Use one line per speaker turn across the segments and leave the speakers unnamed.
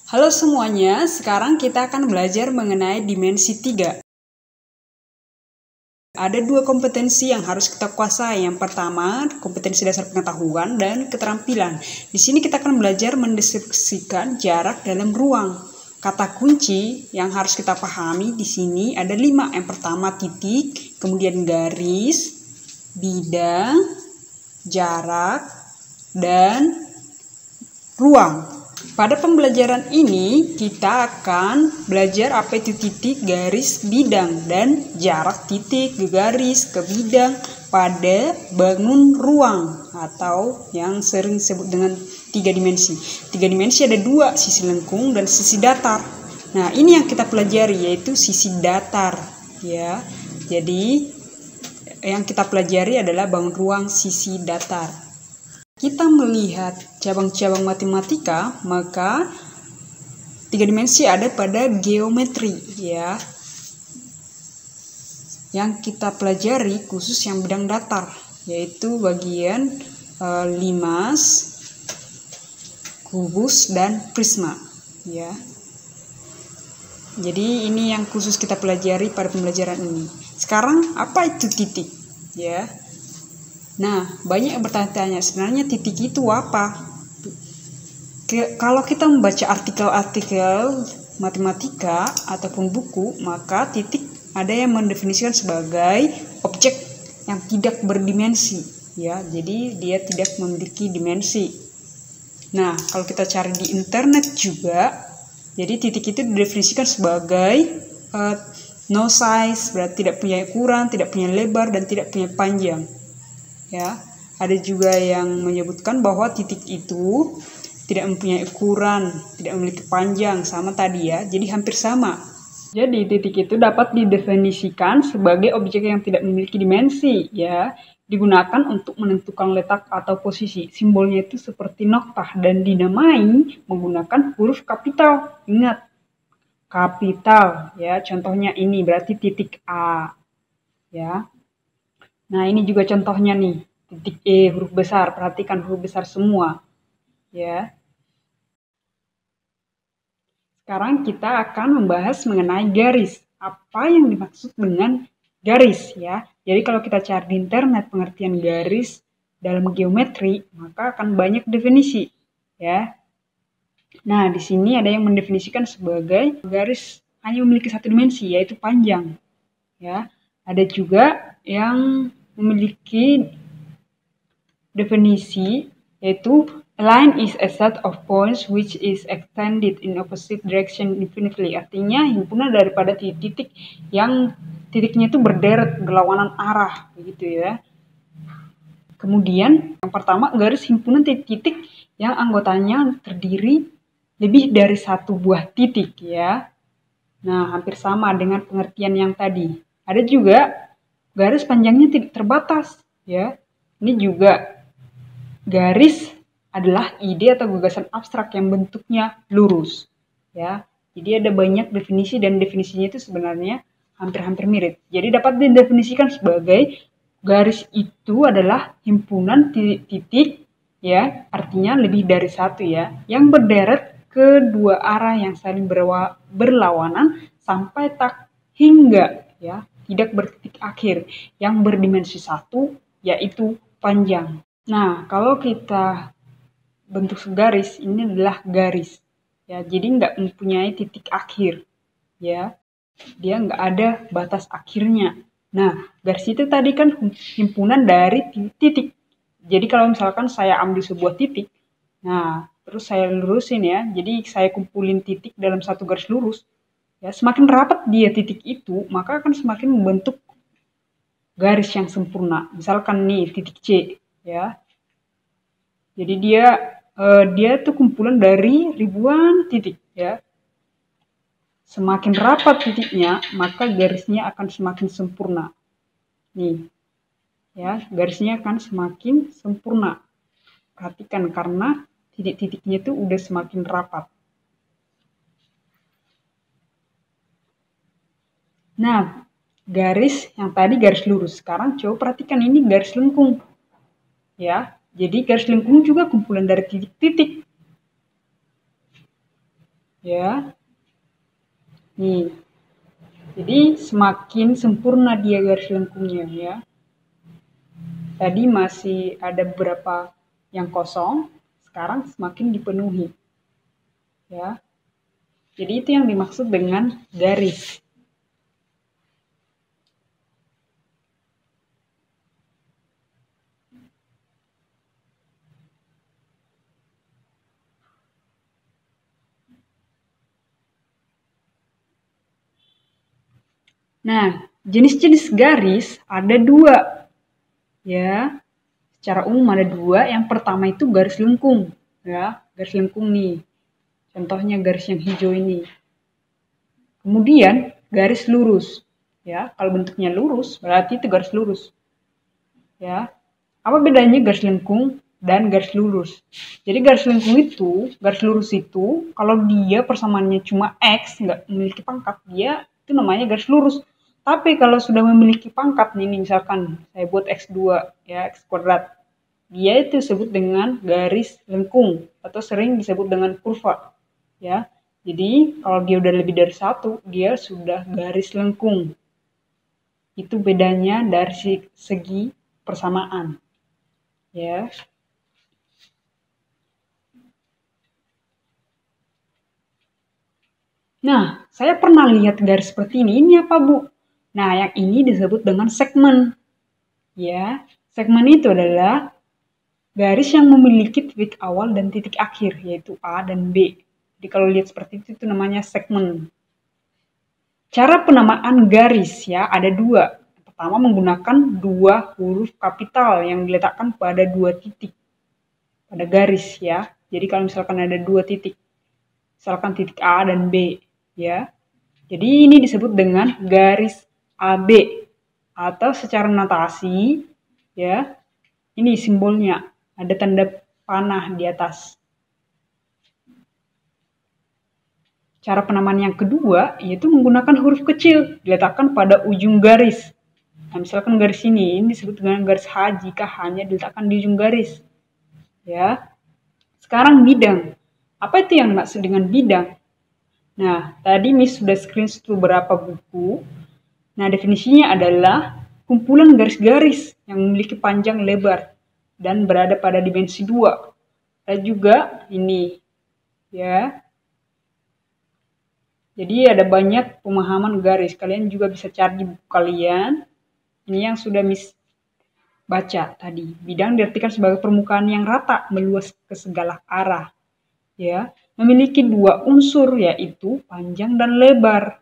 Halo semuanya, sekarang kita akan belajar mengenai dimensi 3. Ada dua kompetensi yang harus kita kuasai. Yang pertama, kompetensi dasar pengetahuan dan keterampilan. Di sini kita akan belajar mendeskripsikan jarak dalam ruang. Kata kunci yang harus kita pahami di sini ada 5. Yang pertama titik, kemudian garis, bidang, jarak, dan ruang. Pada pembelajaran ini kita akan belajar apa itu titik, garis, bidang, dan jarak titik ke garis ke bidang pada bangun ruang atau yang sering disebut dengan 3 dimensi. 3 dimensi ada 2, sisi lengkung dan sisi datar. Nah, ini yang kita pelajari yaitu sisi datar ya. Jadi yang kita pelajari adalah bangun ruang sisi datar. Kita melihat cabang-cabang matematika, maka 3 dimensi ada pada geometri ya. Yang kita pelajari khusus yang bidang datar, yaitu bagian limas, kubus, dan prisma ya. Jadi ini yang khusus kita pelajari pada pembelajaran ini. Sekarang apa itu titik ya? Nah, banyak yang bertanya-tanya, sebenarnya titik itu apa? Kalau kita membaca artikel-artikel matematika ataupun buku, maka titik ada yang mendefinisikan sebagai objek yang tidak berdimensi, ya. Jadi dia tidak memiliki dimensi. Nah, kalau kita cari di internet juga, jadi titik itu didefinisikan sebagai no size, berarti tidak punya ukuran, tidak punya lebar, dan tidak punya panjang. Ya, ada juga yang menyebutkan bahwa titik itu tidak mempunyai ukuran, tidak memiliki panjang, sama tadi ya, jadi hampir sama. Jadi titik itu dapat didefinisikan sebagai objek yang tidak memiliki dimensi, ya, digunakan untuk menentukan letak atau posisi. Simbolnya itu seperti noktah dan dinamai menggunakan huruf kapital. Ingat, kapital, ya. Contohnya ini berarti titik A, ya. Nah, ini juga contohnya nih, titik E huruf besar, perhatikan huruf besar semua, ya. Sekarang kita akan membahas mengenai garis. Apa yang dimaksud dengan garis, ya? Jadi kalau kita cari di internet pengertian garis dalam geometri, maka akan banyak definisi, ya. Nah, di sini ada yang mendefinisikan sebagai garis hanya memiliki satu dimensi, yaitu panjang, ya. Ada juga yang memiliki definisi yaitu a line is a set of points which is extended in opposite direction infinitely. Artinya himpunan daripada titik yang titiknya itu berderet berlawanan arah, begitu ya. Kemudian yang pertama, garis himpunan titik-titik yang anggotanya terdiri lebih dari satu buah titik ya. Nah, hampir sama dengan pengertian yang tadi. Ada juga garis panjangnya tidak terbatas ya. Ini juga garis adalah ide atau gagasan abstrak yang bentuknya lurus ya. Jadi ada banyak definisi dan definisinya itu sebenarnya hampir-hampir mirip. Jadi dapat didefinisikan sebagai garis itu adalah himpunan titik ya, artinya lebih dari satu ya, yang berderet kedua arah yang saling berlawanan sampai tak hingga ya tidak bertitik akhir yang berdimensi 1 yaitu panjang. Nah, kalau kita bentuk garis, ini adalah garis. Ya, jadi nggak mempunyai titik akhir. Ya, dia nggak ada batas akhirnya. Nah, garis itu tadi kan himpunan dari titik. Jadi kalau misalkan saya ambil sebuah titik, nah, terus saya lurusin ya, jadi saya kumpulin titik dalam satu garis lurus, ya, semakin rapat dia titik itu, maka akan semakin membentuk garis yang sempurna. Misalkan nih, titik C, ya. Jadi dia tuh kumpulan dari ribuan titik ya. Semakin rapat titiknya, maka garisnya akan semakin sempurna. Nih. Ya, garisnya akan semakin sempurna. Perhatikan karena titik-titiknya itu udah semakin rapat. Nah, garis yang tadi garis lurus. Sekarang coba perhatikan ini garis lengkung. Ya. Jadi garis lengkung juga kumpulan dari titik-titik. ya. Nih, jadi semakin sempurna dia garis lengkungnya ya. Tadi masih ada beberapa yang kosong, sekarang semakin dipenuhi ya. Jadi itu yang dimaksud dengan garis. Nah, jenis-jenis garis ada dua ya. Secara umum ada dua. Yang pertama itu garis lengkung ya, garis lengkung nih. Contohnya garis yang hijau ini. Kemudian garis lurus ya. Kalau bentuknya lurus berarti itu garis lurus. Ya. Apa bedanya garis lengkung dan garis lurus? Jadi garis lengkung itu, garis lurus itu kalau dia persamaannya cuma X, nggak memiliki pangkat, dia itu namanya garis lurus. Tapi kalau sudah memiliki pangkat nih, misalkan saya buat X2 ya, X kuadrat, dia itu disebut dengan garis lengkung atau sering disebut dengan kurva ya. Jadi kalau dia udah lebih dari satu, dia sudah garis lengkung. Itu bedanya dari segi persamaan ya. Nah, saya pernah lihat garis seperti ini. Ini apa, Bu? Nah, yang ini disebut dengan segmen. Ya, segmen itu adalah garis yang memiliki titik awal dan titik akhir, yaitu A dan B. Jadi kalau lihat seperti itu namanya segmen. Cara penamaan garis ya ada dua. Pertama menggunakan dua huruf kapital yang diletakkan pada dua titik pada garis ya. Jadi kalau misalkan ada dua titik, misalkan titik A dan B ya. Jadi ini disebut dengan garis AB atau secara notasi ya. Ini simbolnya ada tanda panah di atas. Cara penamaan yang kedua yaitu menggunakan huruf kecil diletakkan pada ujung garis. Nah, misalkan garis ini disebut dengan garis H jika hanya diletakkan di ujung garis. Ya. Sekarang bidang. Apa itu yang maksud dengan bidang? Nah, tadi Miss sudah screenshot beberapa buku. Nah, definisinya adalah kumpulan garis-garis yang memiliki panjang lebar dan berada pada dimensi 2. Ada juga ini, ya. Jadi ada banyak pemahaman garis. Kalian juga bisa cari di buku kalian. Ini yang sudah Miss baca tadi. Bidang diartikan sebagai permukaan yang rata, meluas ke segala arah. Ya, memiliki dua unsur yaitu panjang dan lebar.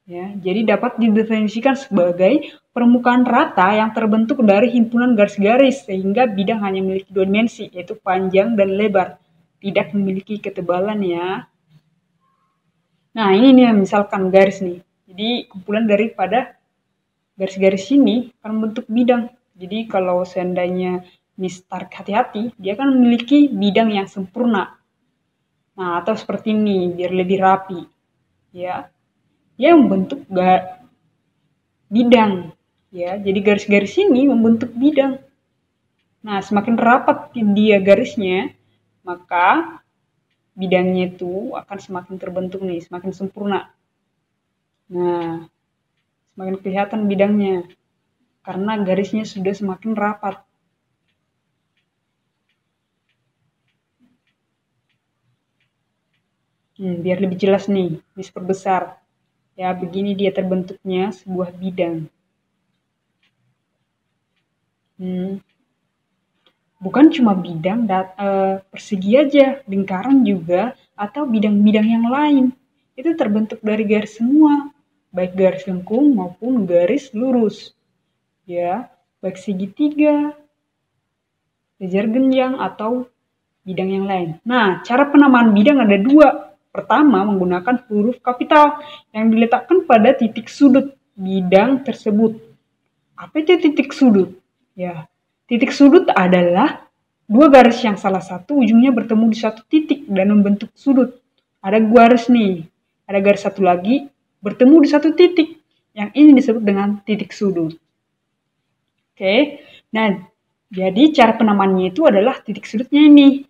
Ya, jadi dapat didefinisikan sebagai permukaan rata yang terbentuk dari himpunan garis-garis sehingga bidang hanya memiliki dua dimensi yaitu panjang dan lebar, tidak memiliki ketebalan ya. Nah, ini nih misalkan garis nih. Jadi kumpulan daripada garis-garis ini akan membentuk bidang. Jadi kalau seandainya Miss tarik hati-hati, dia akan memiliki bidang yang sempurna. Nah, atau seperti ini biar lebih rapi. Ya. Dia membentuk bidang. Ya, jadi garis-garis ini membentuk bidang. Nah, semakin rapat dia garisnya, maka bidangnya itu akan semakin terbentuk nih, semakin sempurna. Nah, semakin kelihatan bidangnya karena garisnya sudah semakin rapat. Biar lebih jelas nih, Miss perbesar. Ya, begini dia terbentuknya sebuah bidang. Bukan cuma bidang persegi aja, lingkaran juga, atau bidang-bidang yang lain. Itu terbentuk dari garis semua, baik garis lengkung maupun garis lurus. Ya, baik segitiga, jajar genjang, atau bidang yang lain. Nah, cara penamaan bidang ada dua. Pertama, menggunakan huruf kapital yang diletakkan pada titik sudut bidang tersebut. Apa itu titik sudut? Ya, titik sudut adalah dua garis yang salah satu ujungnya bertemu di satu titik dan membentuk sudut. Ada garis nih, ada garis satu lagi bertemu di satu titik. Yang ini disebut dengan titik sudut. Oke, nah jadi cara penamaannya itu adalah titik sudutnya ini.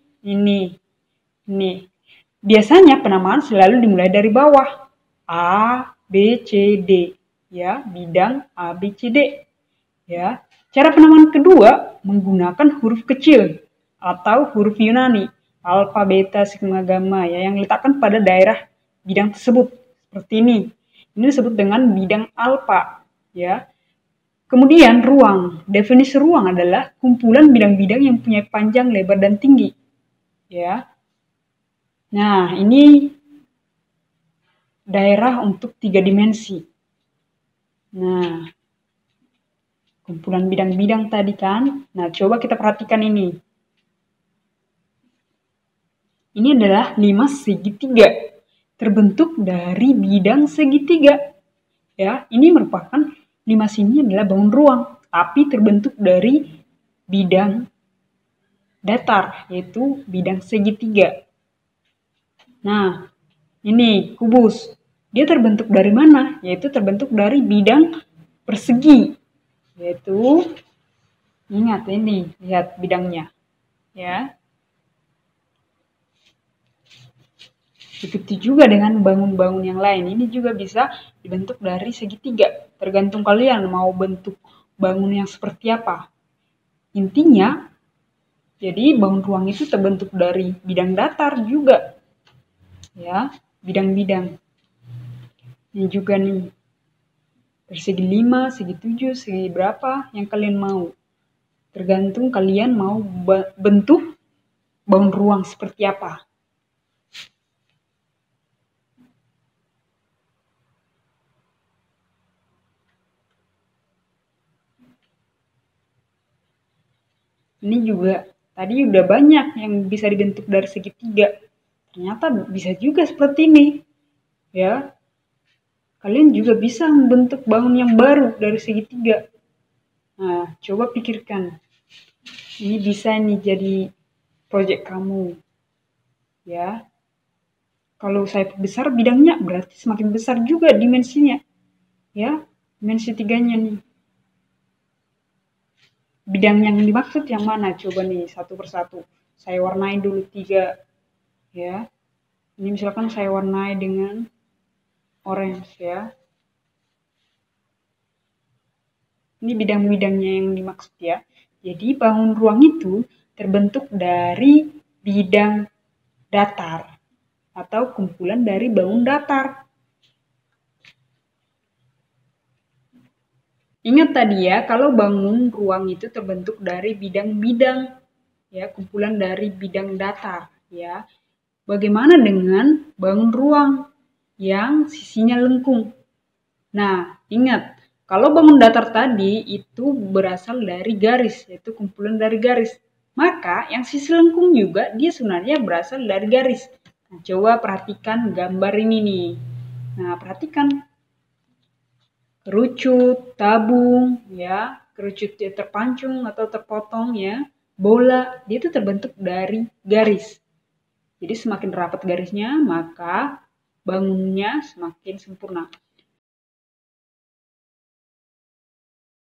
Biasanya penamaan selalu dimulai dari bawah. A, B, C, D. Ya, bidang A, B, C, D. Ya. Cara penamaan kedua menggunakan huruf kecil atau huruf Yunani, alfa, beta, sigma, gamma ya, yang diletakkan pada daerah bidang tersebut. Seperti ini. Ini disebut dengan bidang alfa, ya. Kemudian ruang. Definisi ruang adalah kumpulan bidang-bidang yang punya panjang, lebar, dan tinggi. Ya. Nah, ini daerah untuk 3 dimensi. Nah, kumpulan bidang-bidang tadi kan. Nah, coba kita perhatikan ini. Ini adalah 5 segitiga. Terbentuk dari bidang segitiga. Ya, ini merupakan 5 sini adalah bangun ruang, tapi terbentuk dari bidang datar, yaitu bidang segitiga. Nah, ini kubus. Dia terbentuk dari mana? Yaitu terbentuk dari bidang persegi. Yaitu, ingat ini, lihat bidangnya. Ya. Begitu juga dengan bangun-bangun yang lain. Ini juga bisa dibentuk dari segitiga. Tergantung kalian mau bentuk bangun yang seperti apa. Intinya, jadi bangun ruang itu terbentuk dari bidang datar juga. Ya, bidang-bidang. Ini juga nih. Persegi 5, segi 7, segi berapa yang kalian mau. Tergantung kalian mau bentuk bangun ruang seperti apa. Ini juga tadi udah banyak yang bisa dibentuk dari segitiga. Ternyata bisa juga seperti ini. Ya. Kalian juga bisa membentuk bangun yang baru dari segitiga. Nah, coba pikirkan. Ini bisa nih jadi proyek kamu. Ya. Kalau saya besar bidangnya berarti semakin besar juga dimensinya. Ya, dimensi 3-nya nih. Bidang yang dimaksud yang mana? Coba nih satu persatu. Saya warnai dulu 3. Ya. Ini misalkan saya warnai dengan orange ya. Ini bidang-bidangnya yang dimaksud ya. Jadi bangun ruang itu terbentuk dari bidang datar atau kumpulan dari bangun datar. Ingat tadi ya, kalau bangun ruang itu terbentuk dari bidang-bidang ya, kumpulan dari bidang datar ya. Bagaimana dengan bangun ruang yang sisinya lengkung? Nah, ingat, kalau bangun datar tadi itu berasal dari garis, yaitu kumpulan dari garis. Maka yang sisi lengkung juga dia sebenarnya berasal dari garis. Nah, coba perhatikan gambar ini nih. Nah, perhatikan kerucut, tabung, ya, kerucut dia terpancung atau terpotong ya, bola, dia itu terbentuk dari garis. Jadi semakin rapat garisnya, maka bangunnya semakin sempurna.